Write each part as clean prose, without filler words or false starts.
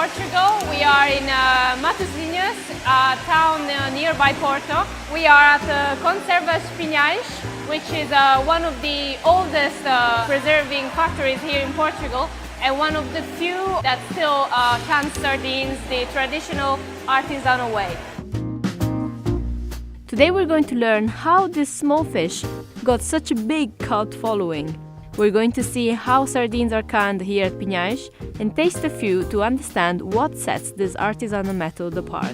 Portugal. We are in Matosinhos, a town nearby Porto. We are at Conservas Pinhais, which is one of the oldest preserving factories here in Portugal and one of the few that still cans sardines the traditional artisanal way. Today we're going to learn how this small fish got such a big cult following. We're going to see how sardines are canned here at Pinhais and taste a few to understand what sets this artisanal method apart.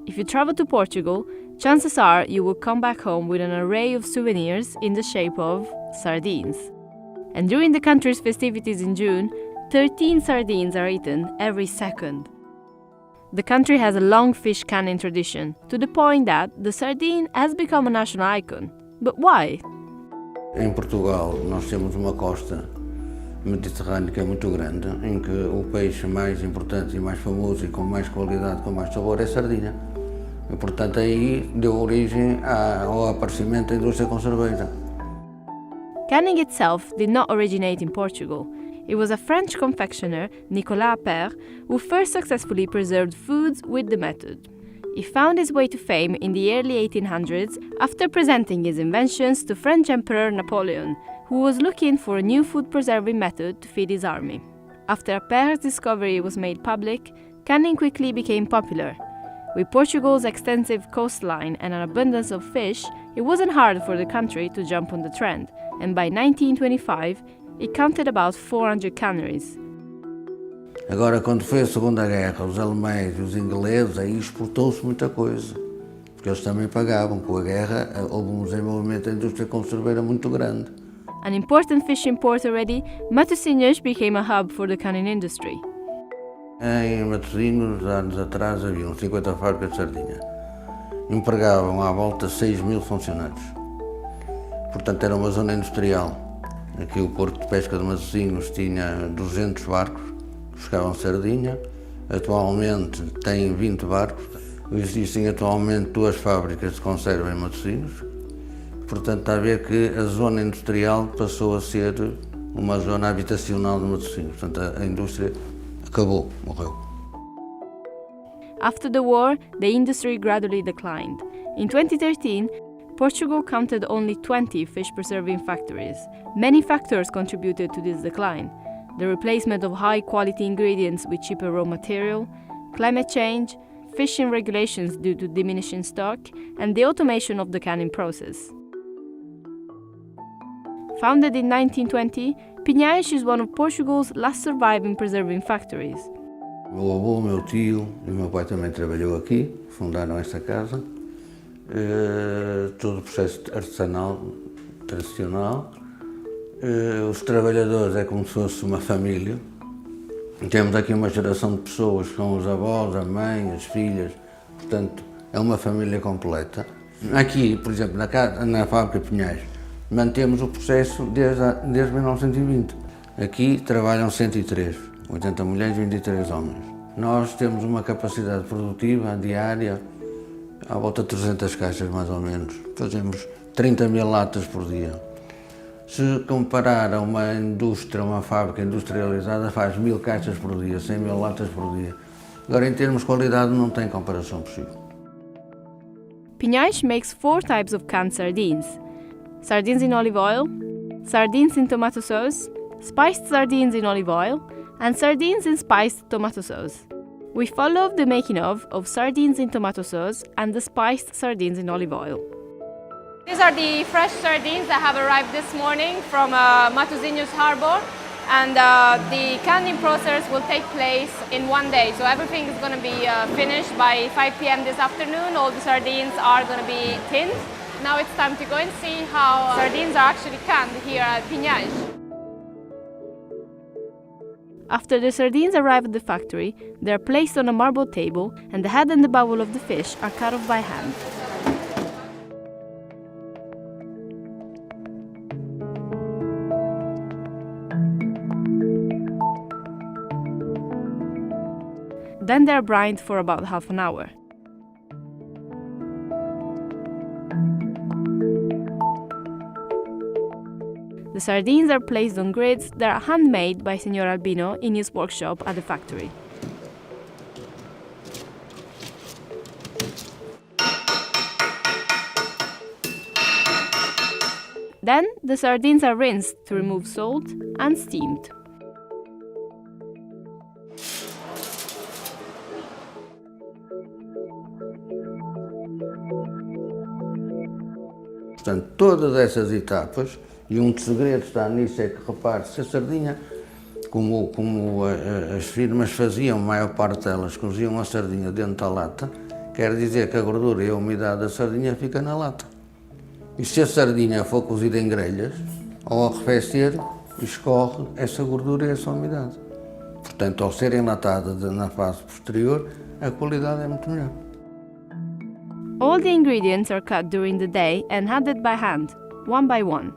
If you travel to Portugal, chances are you will come back home with an array of souvenirs in the shape of sardines. And during the country's festivities in June, 13 sardines are eaten every second. The country has a long fish canning tradition, to the point that the sardine has become a national icon. But why? Em Portugal, nós temos uma costa mediterrânea muito grande, em que o peixe mais importante e mais famoso e com mais qualidade, com mais sabor, é a sardinha. E, portanto, aí deu origem ao aparecimento da indústria conserveira. Canning itself did not originate in Portugal. It was a French confectioner, Nicolas Appert, who first successfully preserved foods with the method. He found his way to fame in the early 1800s after presenting his inventions to French Emperor Napoleon, who was looking for a new food-preserving method to feed his army. After Appert's discovery was made public, canning quickly became popular. With Portugal's extensive coastline and an abundance of fish, it wasn't hard for the country to jump on the trend, and by 1925, it counted about 400 canneries. Agora, quando foi a Segunda Guerra, os alemães e os ingleses, aí exportou-se muita coisa, porque eles também pagavam. Com a guerra, houve um desenvolvimento da indústria conserveira muito grande. An important fishing port already, Matosinhos became a hub for the canning industry. Em Matosinhos, anos atrás, haviam 50 fábricas de sardinha. Empregavam à volta 6.000 funcionários. Portanto, era uma zona industrial. Aqui o Porto de Pesca de Matosinhos tinha 200 barcos que pescavam sardinha. Atualmente tem 20 barcos. Existem atualmente 2 fábricas de conserva em Matosinhos. Portanto, está a ver que a zona industrial passou a ser uma zona habitacional de Matosinhos. Portanto, a indústria acabou, morreu. After the war, the industry gradually declined. In 2013, Portugal counted only 20 fish-preserving factories. Many factors contributed to this decline: the replacement of high-quality ingredients with cheaper raw material, climate change, fishing regulations due to diminishing stock, and the automation of the canning process. Founded in 1920, Pinhais is one of Portugal's last surviving preserving factories. Meu avô, meu tio e meu pai também trabalhou aqui, fundaram esta casa. Todo o processo artesanal, tradicional. Os trabalhadores é como se fosse uma família. Temos aqui uma geração de pessoas com os avós, a mãe, as filhas, portanto é uma família completa. Aqui, por exemplo, na fábrica Pinhais, mantemos o processo desde 1920. Aqui trabalham 103, 80 mulheres e 23 homens. Nós temos uma capacidade produtiva diária à volta de 300 caixas, mais ou menos. Fazemos 30.000 latas por dia. Se comparar a uma indústria, uma fábrica industrializada, faz 1.000 caixas por dia, 100.000 latas por dia. Agora, em termos de qualidade, não tem comparação possível. Pinhais makes 4 types of canned sardines: sardines in olive oil, sardines in tomato sauce, spiced sardines in olive oil, and sardines in spiced tomato sauce. We followed the making of sardines in tomato sauce and the spiced sardines in olive oil. These are the fresh sardines that have arrived this morning from Matosinhos Harbour, and the canning process will take place in one day. So everything is going to be finished by 5 p.m. this afternoon. All the sardines are going to be tinned. Now it's time to go and see how sardines are actually canned here at Pinhais. After the sardines arrive at the factory, they are placed on a marble table and the head and the bowel of the fish are cut off by hand. Then they are brined for about half an hour. The sardines are placed on grids that are handmade by Signor Albino in his workshop at the factory. Then the sardines are rinsed to remove salt and steamed. Portanto, todas essas etapas, e um dos segredos está nisso, é que, repare, se a sardinha, como as firmas faziam, a maior parte delas coziam a sardinha dentro da lata, quer dizer que a gordura e a umidade da sardinha fica na lata. E se a sardinha for cozida em grelhas, ao arrefecer, escorre essa gordura e essa umidade. Portanto, ao ser enlatada na fase posterior, a qualidade é muito melhor. All the ingredients are cut during the day and added by hand, one by one.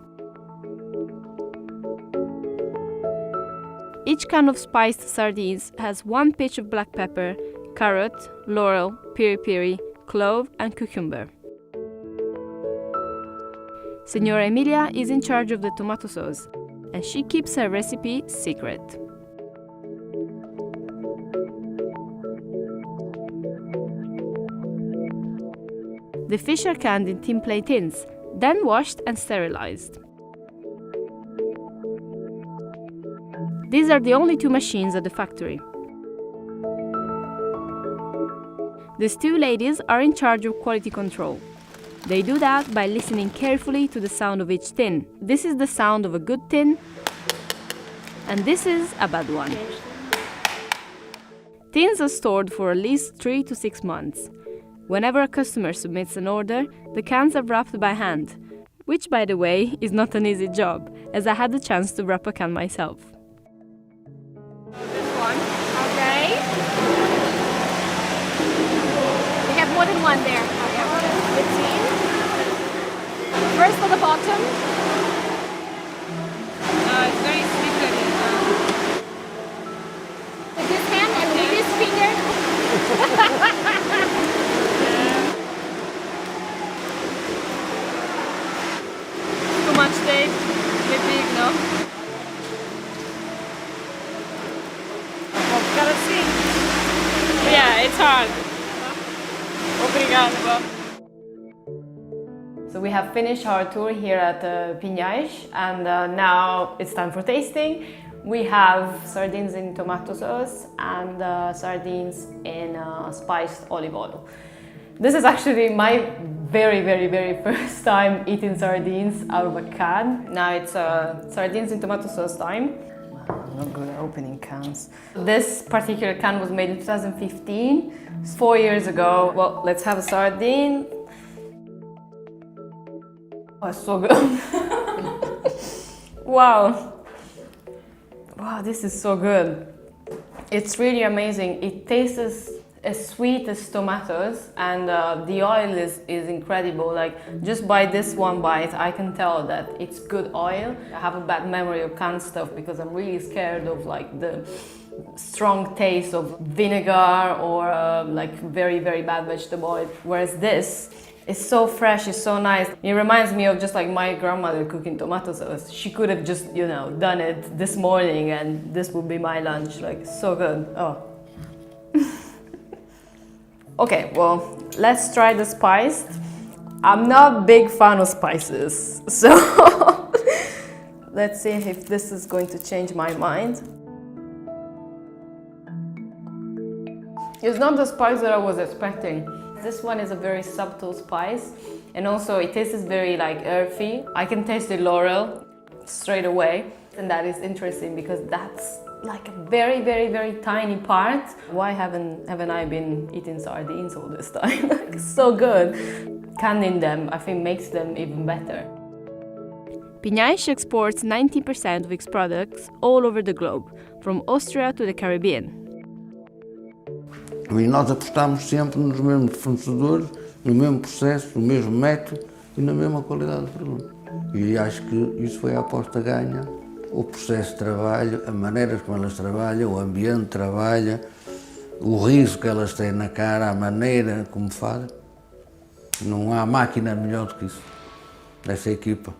Each can of spiced sardines has 1 pinch of black pepper, carrot, laurel, piri-piri, clove and cucumber. Signora Emilia is in charge of the tomato sauce, and she keeps her recipe secret. The fish are canned in tin plate tins, then washed and sterilized. These are the only 2 machines at the factory. These 2 ladies are in charge of quality control. They do that by listening carefully to the sound of each tin. This is the sound of a good tin, and this is a bad one. Tins are stored for at least 3 to 6 months. Whenever a customer submits an order, the cans are wrapped by hand, which, by the way, is not an easy job, as I had the chance to wrap a can myself. This one, okay. We have more than one there. Okay. 15. First at the bottom. It's very slippery. With this hand and with this finger. Too much tape, the big, no? Gotta see. Yeah, it's hard. Obrigado. So we have finished our tour here at Pinhais, and now it's time for tasting. We have sardines in tomato sauce and sardines in spiced olive oil. This is actually my very first time eating sardines out of a can. Now it's sardines in tomato sauce time. I'm not good at opening cans. This particular can was made in 2015, 4 years ago. Well, let's have a sardine. Oh, it's so good. Wow. Wow, this is so good. It's really amazing. It tastes as sweet as tomatoes, and the oil is incredible. Like, just by this one bite, I can tell that it's good oil. I have a bad memory of canned stuff because I'm really scared of like the strong taste of vinegar or like very bad vegetable oil. Whereas this is so fresh, it's so nice. It reminds me of just like my grandmother cooking tomato sauce. She could have just, you know, done it this morning and this would be my lunch. Like, so good. Oh. Okay, well, let's try the spiced. I'm not a big fan of spices, so let's see if this is going to change my mind. It's not the spice that I was expecting. This one is a very subtle spice, and also it tastes very like earthy. I can taste the laurel straight away, and that is interesting because that's like a very tiny part. Why haven't I been eating sardines all this time? Like, so good. Canning them, I think, makes them even better. Pinhais exports 90% of its products all over the globe, from Austria to the Caribbean. E nós apostamos sempre nos mesmos fornecedores, no mesmo processo, no mesmo método e na mesma qualidade de produto. E acho que isso foi a aposta ganha. O processo de trabalho, a maneira como elas trabalham, o ambiente de trabalho, o riso que elas têm na cara, a maneira como fazem. Não há máquina melhor do que isso, dessa equipa.